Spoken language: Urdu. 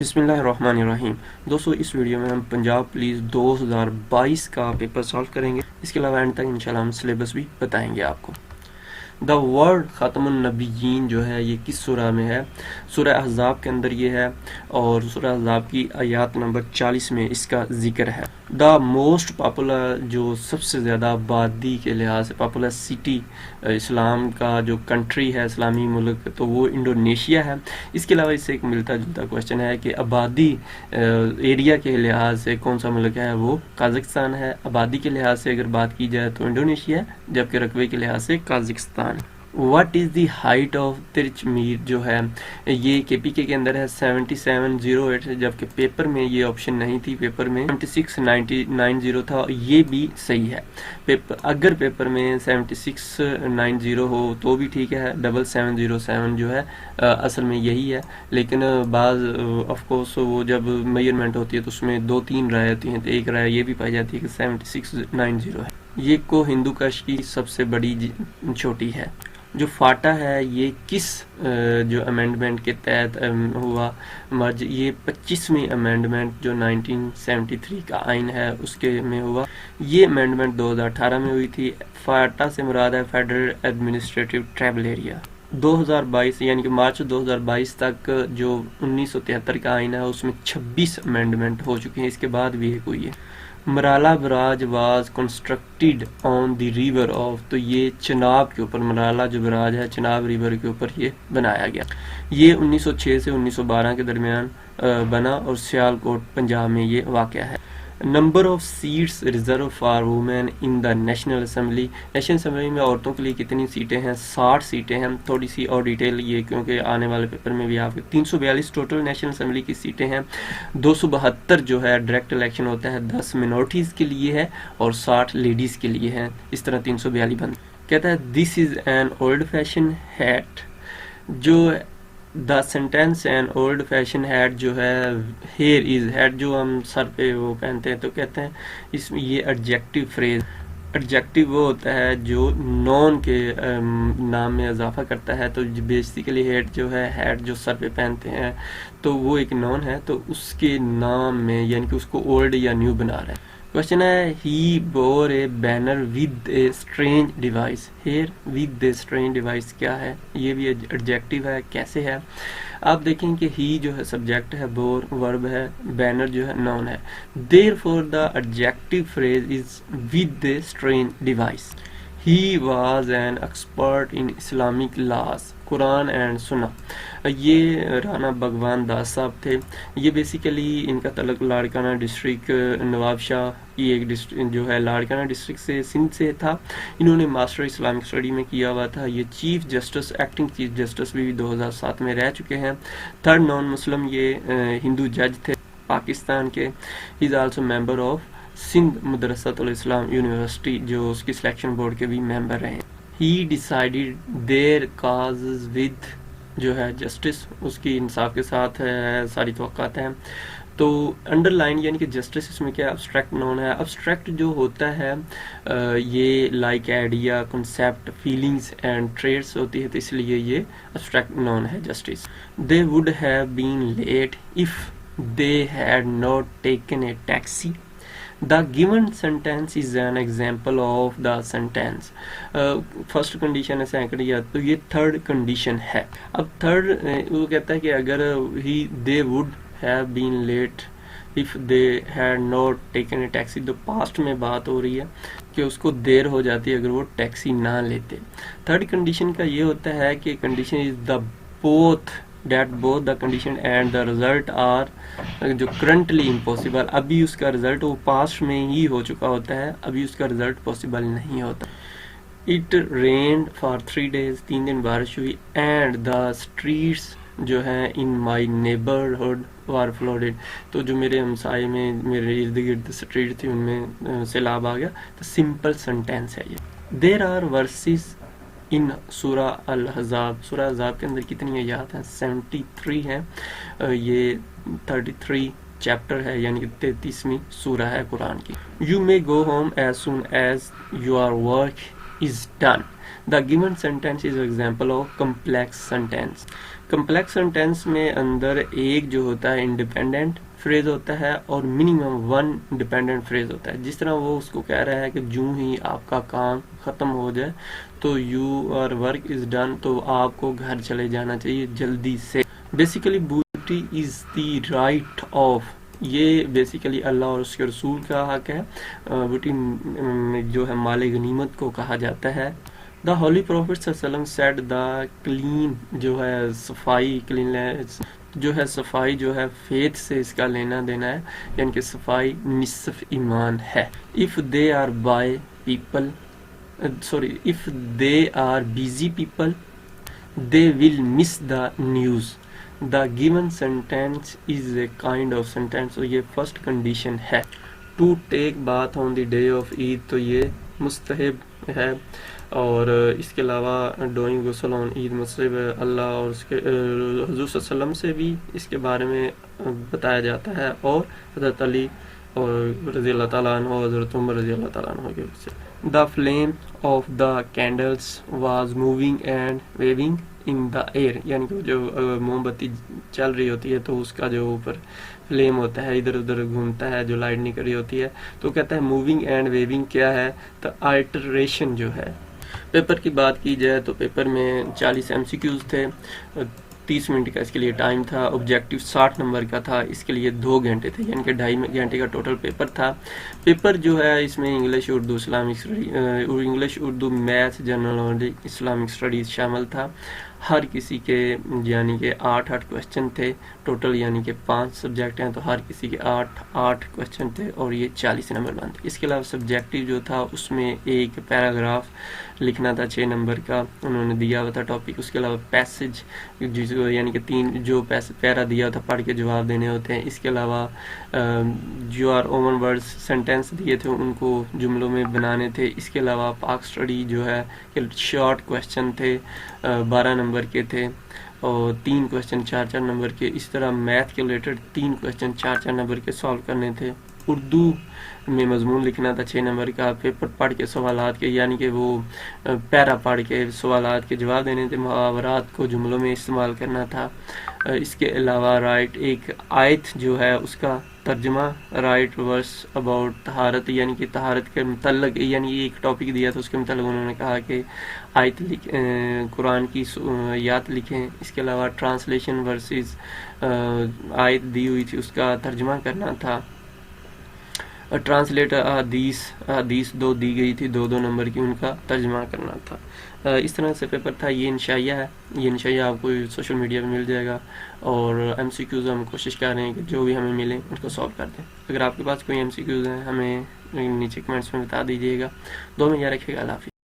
بسم اللہ الرحمن الرحیم۔ دوستو اس ویڈیو میں ہم پنجاب پولیس 2022 کا پیپر سالو کریں گے، اس کے علاوہ اینڈ تک انشاءاللہ ہم سلیبس بھی بتائیں گے آپ کو۔ دا ورڈ خاتم النبیین جو ہے یہ کس سورہ میں ہے؟ سورہ احزاب کے اندر یہ ہے اور سورہ احزاب کی آیات نمبر 40 میں اس کا ذکر ہے۔ دا موسٹ پاپولر جو سب سے زیادہ آبادی کے لحاظ سے پاپولر سٹی اسلام کا جو کنٹری ہے، اسلامی ملک، تو وہ انڈونیشیا ہے۔ اس کے علاوہ اس سے ایک ملتا جلتا کوشچن ہے کہ آبادی ایریا کے لحاظ سے کون سا ملک ہے؟ وہ قازقستان ہے۔ آبادی کے لحاظ سے اگر بات کی جائے تو انڈونیشیا ہے، جبکہ رقبے کے لحاظ سے قازقستان۔ What is the height of Tirich Mir جو ہے یہ کے پی کے اندر ہے 7708، جبکہ پیپر میں یہ آپشن نہیں تھی، پیپر میں 7690 تھا، یہ بھی صحیح ہے۔ اگر پیپر میں 7690 ہو تو بھی ٹھیک ہے، 7707 جو ہے اصل میں یہی ہے، لیکن بعض آف کورس وہ جب میجرمنٹ ہوتی ہے تو اس میں 2-3 رائے ہوتی ہیں، تو ایک رائے یہ بھی پائی جاتی ہے کہ 7690 ہے۔ یہ کو ہندو کش کی سب سے بڑی چھوٹی ہے۔ جو فاٹا ہے یہ کس جو امینڈمنٹ کے تحت ہوا مرج؟ یہ 25ویں امینڈمنٹ جو 1973 کا آئین ہے اس کے میں ہوا۔ یہ امینڈمنٹ 2018 میں ہوئی تھی۔ فاٹا سے مراد ہے فیڈرل ایڈمنسٹریٹو ٹرائبل ایریا۔ 2022 یعنی کہ مارچ 2022 تک جو 1973 کا آئین ہے اس میں 26 امینڈمنٹ ہو چکے ہیں، اس کے بعد بھی ایک ہوئی ہے۔ Marala barrage was constructed on the river of, تو یہ چناب کے اوپر، مرالا جو براج ہے چناب ریور کے اوپر یہ بنایا گیا۔ یہ 1906 سے 1912 کے درمیان بنا اور سیالکوٹ پنجاب میں یہ واقع ہے۔ Number of seats reserve for women in the national assembly, national assembly میں عورتوں کے لیے کتنی سیٹیں ہیں؟ 60 سیٹیں ہیں۔ تھوڑی سی اور ڈیٹیل یہ کیونکہ آنے والے پیپر میں بھی آپ 342 ٹوٹل نیشنل اسمبلی کی سیٹیں ہیں، 272 جو ہے ڈائریکٹ الیکشن ہوتا ہے، 10 منورٹیز کے لیے ہے اور 60 لیڈیز کے لیے ہیں، اس طرح 342 بند۔ کہتا ہے this is an old fashion hat, جو the sentence an old fashion hat جو ہے، ہیئر از ہیٹ جو ہم سر پہ وہ پہنتے ہیں، تو کہتے ہیں اس میں یہ ایڈجیکٹو فریز، ایڈجیکٹو وہ ہوتا ہے جو نون کے نام میں اضافہ کرتا ہے، تو بیسیکلی ہیٹ جو ہے، ہیٹ جو سر پہ پہنتے ہیں تو وہ ایک نون ہے، تو اس کے نام میں یعنی کہ اس کو اولڈ یا نیو بنا رہا ہے۔ کوشچن ہے he bore a banner with a strange device, here with a strange device کیا ہے؟ یہ بھی ایڈجیکٹو ہے، کیسے ہے؟ آپ دیکھیں کہ ہی جو ہے سبجیکٹ ہے، بور ورب ہے، بینر جو ہے نون ہے۔ Therefore the adjective phrase is with a strange device. He was an expert in Islamic laws, Quran and Sunnah. یہ رانا بھگوان داس صاحب تھے۔ یہ بیسیکلی ان کا تعلق لاڑکانہ ڈسٹرکٹ نواب شاہ کی ایک ڈسٹرکٹ جو ہے لاڑکانہ ڈسٹرکٹ سے سندھ سے تھا۔ انہوں نے ماسٹر اسلامک اسٹڈی میں کیا ہوا تھا۔ یہ chief justice, acting chief justice بھی 2007 میں رہ چکے ہیں۔ تھرڈ نان مسلم یہ ہندو جج تھے پاکستان کے۔ He is also member of Sindh Madressatul Islam university, جو اس کی سلیکشن بورڈ کے بھی ممبر رہے۔ ہی ڈیسائیڈیڈ دیر کازز ود جو ہے جسٹس، اس کی انصاف کے ساتھ ساری توقعات ہیں۔ تو انڈر لائن یعنی کہ جسٹس اس میں کیا ابسٹریکٹ نون ہے۔ ابسٹریکٹ جو ہوتا ہے یہ like idea, concept, feelings and traits ہوتی ہے، تو اس لیے یہ ابسٹریکٹ نون ہے justice. They would have been late if they had not taken a taxi. The given sentence is an example of the sentence۔ First condition ہے، سیکنڈ یا تو یہ تھرڈ کنڈیشن ہے۔ اب تھرڈ وہ کہتا ہے کہ اگر they would have been late if they had not taken a taxi، تو پاسٹ میں بات ہو رہی ہے کہ اس کو دیر ہو جاتی ہے اگر وہ ٹیکسی نہ لیتے۔ تھرڈ کنڈیشن کا یہ ہوتا ہے کہ condition is the both the condition and the result are جو currently impossible، ابھی اس کا رزلٹ وہ پاسٹ میں ہی ہو چکا ہوتا ہے، ابھی اس کا رزلٹ پاسبل نہیں ہوتا۔ It rained for 3 days، 3 دن بارش ہوئی، and the streets جو ہیں in my neighborhood were flooded، تو جو میرے ہمسائے میں، میرے ارد گرد اسٹریٹ تھی ان میں سیلاب آ گیا۔ تو سمپل سینٹینس ہے یہ۔ There are verses ان سورہ الاحزاب، سورہ احزاب کے اندر کتنی آیات ہیں؟ 73 ہیں۔ یہ 33 چیپٹر ہے، یعنی کہ 33ویں سورہ ہے قرآن کی۔ You may go home as soon as your work is done۔ The given sentence is an example of complex sentence۔ Complex sentence میں اندر ایک جو ہوتا ہے انڈیپینڈنٹ فریز ہوتا ہے اور منیمم 1 ڈیپینڈنٹ فریز ہوتا ہے. جس طرح وہ اس کو کہہ رہا ہے کہ جو ہی آپ کا کام ختم ہو جائے تو یو اور ورک از ڈن، تو آپ کو گھر چلے جانا چاہیے جلدی سے. بیسیکلی بوٹی از دی رائٹ آف، یہ بیسیکلی اللہ اور اس کے رسول کا حق ہے. بوٹی جو ہے مال غنیمت کو کہا جاتا ہے. دا ہولی پروفٹ صلی اللہ علیہ وسلم سیڈ دا کلین جو ہے صفائی، کلیننس جو ہے صفائی جو ہے فیتھ سے اس کا لینا دینا ہے، یعنی کہ صفائی نصف ایمان ہے. If they are by people if they are busy people they will miss the news. The given sentence is a kind of sentence. تو یہ فرسٹ کنڈیشن ہے. to take bath on the day of Eid تو یہ مستحب ہے، اور اس کے علاوہ ڈوئنگ غسل آن عید مستحب ہے. اللہ اور اس کے حضور صلی اللہ علیہ وسلم سے بھی اس کے بارے میں بتایا جاتا ہے، اور حضرت علی اور رضی اللہ تعالیٰ عنہ اور حضرت عمر رضی اللہ تعالیٰ عنہ کے وجہ سے. The flame of the candles was moving and waving in the air. یعنی کہ جو موم بتی چل رہی ہوتی ہے تو اس کا جو اوپر فلیم ہوتا ہے ادھر ادھر گھومتا ہے، جو لائٹ نکل رہی ہوتی ہے. تو کہتا ہے موونگ اینڈ ویونگ کیا ہے؟ تو آلٹریشن جو ہے. پیپر کی بات کی جائے تو پیپر میں 40 MCQs تھے، 30 منٹ کا اس کے لیے ٹائم تھا. آبجیکٹیو 60 نمبر کا تھا، اس کے لیے 2 گھنٹے تھے، یعنی کہ 2.5 گھنٹے کا ٹوٹل پیپر تھا. پیپر جو ہے اس میں English Urdu Islamic English Urdu math general knowledge Islamic studies شامل تھا. ہر کسی کے یعنی کہ 8 کویشچن تھے ٹوٹل، یعنی کہ 5 سبجیکٹ ہیں تو ہر کسی کے 8 کویشچن تھے، اور یہ 40 نمبر بنتے. اس کے علاوہ سبجیکٹیو جو تھا اس میں ایک پیراگراف لکھنا تھا 6 نمبر کا، انہوں نے دیا ہوا تھا ٹاپک. اس کے علاوہ پیسج جس کو یعنی کہ 3 جو پیرا دیا تھا پڑھ کے جواب دینے ہوتے ہیں. اس کے علاوہ جو آر اوون ورڈز سینٹینس دیے تھے ان کو جملوں میں بنانے تھے. اس کے علاوہ پاک اسٹڈی جو ہے کہ شارٹ کویشچن تھے 12 نمبر کے تھے، اور 3 کویشچن 4 نمبر کے. اس طرح میتھ کے ریلیٹڈ 3 کویشچن 4 نمبر کے سالو کرنے تھے. اردو میں مضمون لکھنا تھا 6 نمبر کا. پیپر پڑھ کے سوالات کے یعنی کہ وہ پیرا پڑھ کے سوالات کے جواب دینے تھے. محاورات کو جملوں میں استعمال کرنا تھا. اس کے علاوہ رائٹ ایک آیت جو ہے اس کا ترجمہ، رائٹ ورس اباؤٹ طہارت، یعنی کہ طہارت کے متعلق، یعنی ایک ٹاپک دیا تھا اس کے متعلق انہوں نے کہا کہ آیت قرآن کی آیات لکھیں. اس کے علاوہ ٹرانسلیشن ورسز آیت دی ہوئی تھی اس کا ترجمہ کرنا تھا. ٹرانسلیٹ حدیث 2 دی گئی تھی 2 نمبر کی، ان کا ترجمہ کرنا تھا. اس طرح سے پیپر تھا. یہ انشائیہ ہے، یہ انشائیہ آپ کو سوشل میڈیا پہ مل جائے گا، اور MCQs ہم کوشش کر رہے ہیں کہ جو بھی ہمیں ملے ان کو سالو کر دیں. اگر آپ کے پاس کوئی MCQs ہیں ہمیں نیچے کمنٹس میں بتا دیجیے گا. دو میں یاد رکھیے گا. اللہ حافظ.